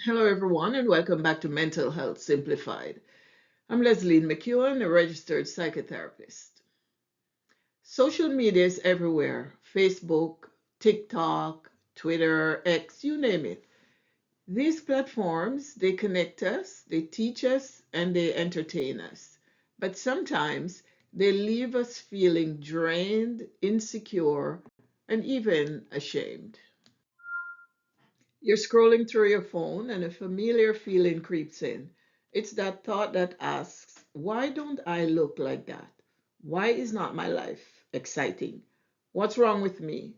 Hello, everyone, and welcome back to Mental Health Simplified. I'm Leslie McEwen, a registered psychotherapist. Social media is everywhere: Facebook, TikTok, Twitter, X, you name it. These platforms, they connect us, they teach us, and they entertain us. But sometimes they leave us feeling drained, insecure, and even ashamed. You're scrolling through your phone and a familiar feeling creeps in. It's that thought that asks, why don't I look like that? Why is not my life exciting? What's wrong with me?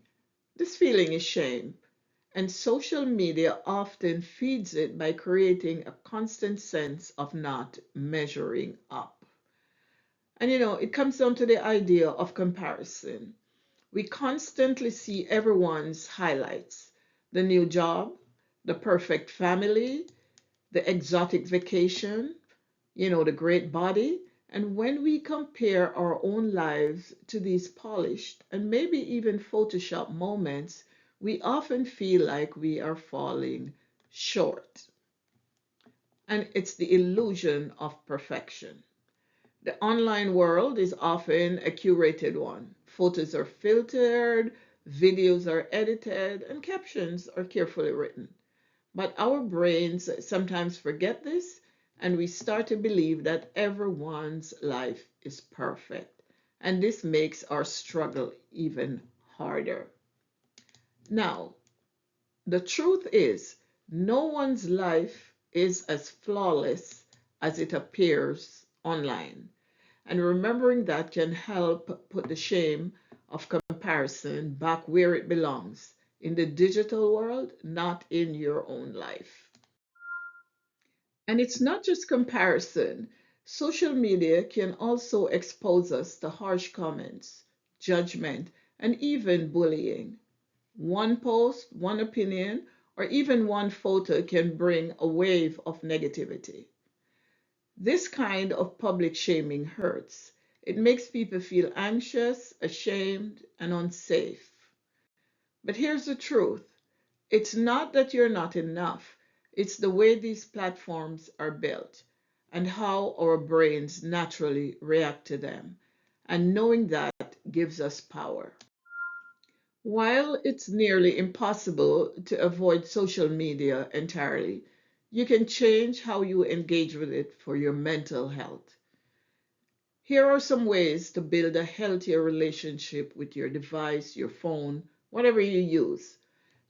This feeling is shame. And social media often feeds it by creating a constant sense of not measuring up. And it comes down to the idea of comparison. We constantly see everyone's highlights: the new job, the perfect family, the exotic vacation, the great body. And when we compare our own lives to these polished and maybe even Photoshop moments, we often feel like we are falling short. And it's the illusion of perfection. The online world is often a curated one. Photos are filtered, videos are edited, and captions are carefully written. But our brains sometimes forget this, and we start to believe that everyone's life is perfect. And this makes our struggle even harder. Now, the truth is, no one's life is as flawless as it appears online. And remembering that can help put the shame of comparison back where it belongs, in the digital world, not in your own life. And it's not just comparison. Social media can also expose us to harsh comments, judgment, and even bullying. One post, one opinion, or even one photo can bring a wave of negativity. This kind of public shaming hurts. It makes people feel anxious, ashamed, and unsafe. But here's the truth: it's not that you're not enough, it's the way these platforms are built and how our brains naturally react to them. And knowing that gives us power. While it's nearly impossible to avoid social media entirely, you can change how you engage with it for your mental health. Here are some ways to build a healthier relationship with your device, your phone, whatever you use.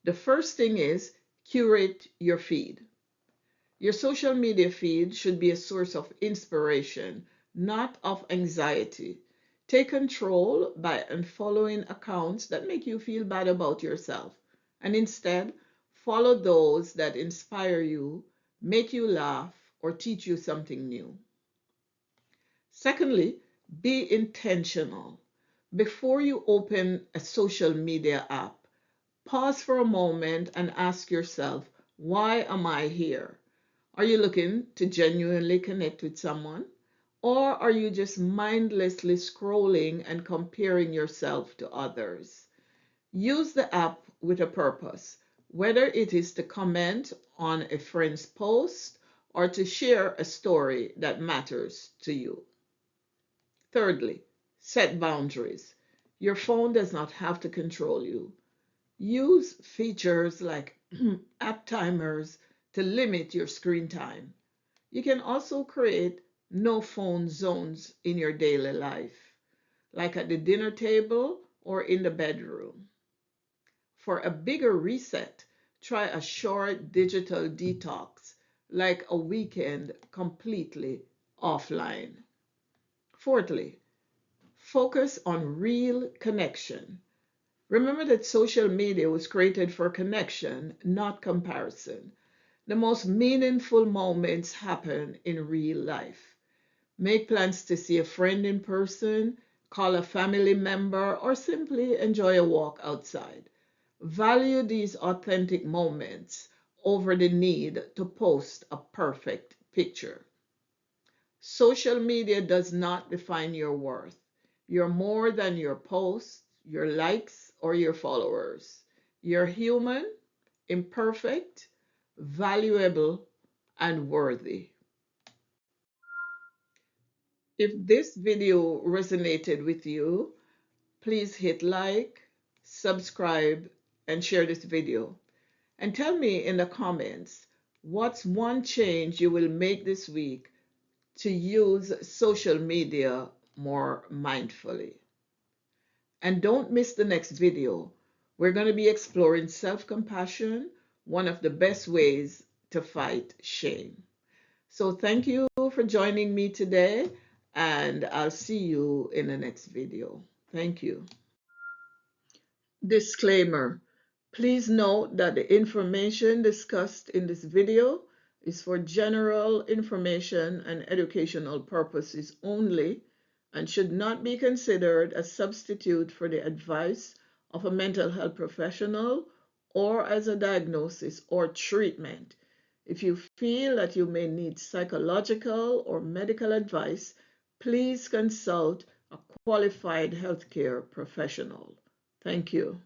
The first thing is curate your feed. Your social media feed should be a source of inspiration, not of anxiety. Take control by unfollowing accounts that make you feel bad about yourself, and instead follow those that inspire you, make you laugh, or teach you something new. Secondly, be intentional. Before you open a social media app, pause for a moment and ask yourself, why am I here? Are you looking to genuinely connect with someone? Or are you just mindlessly scrolling and comparing yourself to others? Use the app with a purpose, whether it is to comment on a friend's post or to share a story that matters to you. Thirdly, set boundaries. Your phone does not have to control you. Use features like app timers to limit your screen time. You can also create no phone zones in your daily life, like at the dinner table or in the bedroom. For a bigger reset, try a short digital detox, like a weekend completely offline. Fourthly, focus on real connection. Remember that social media was created for connection, not comparison. The most meaningful moments happen in real life. Make plans to see a friend in person, call a family member, or simply enjoy a walk outside. Value these authentic moments over the need to post a perfect picture. Social media does not define your worth. You're more than your posts, your likes, or your followers. You're human, imperfect, valuable, and worthy. If this video resonated with you, please hit like, subscribe, and share this video. And tell me in the comments, what's one change you will make this week to use social media more mindfully? And don't miss the next video. We're going to be exploring self-compassion, one of the best ways to fight shame. So thank you for joining me today, and I'll see you in the next video. Thank you. Disclaimer. Please note that the information discussed in this video is for general information and educational purposes only and should not be considered a substitute for the advice of a mental health professional or as a diagnosis or treatment. If you feel that you may need psychological or medical advice, please consult a qualified healthcare professional. Thank you.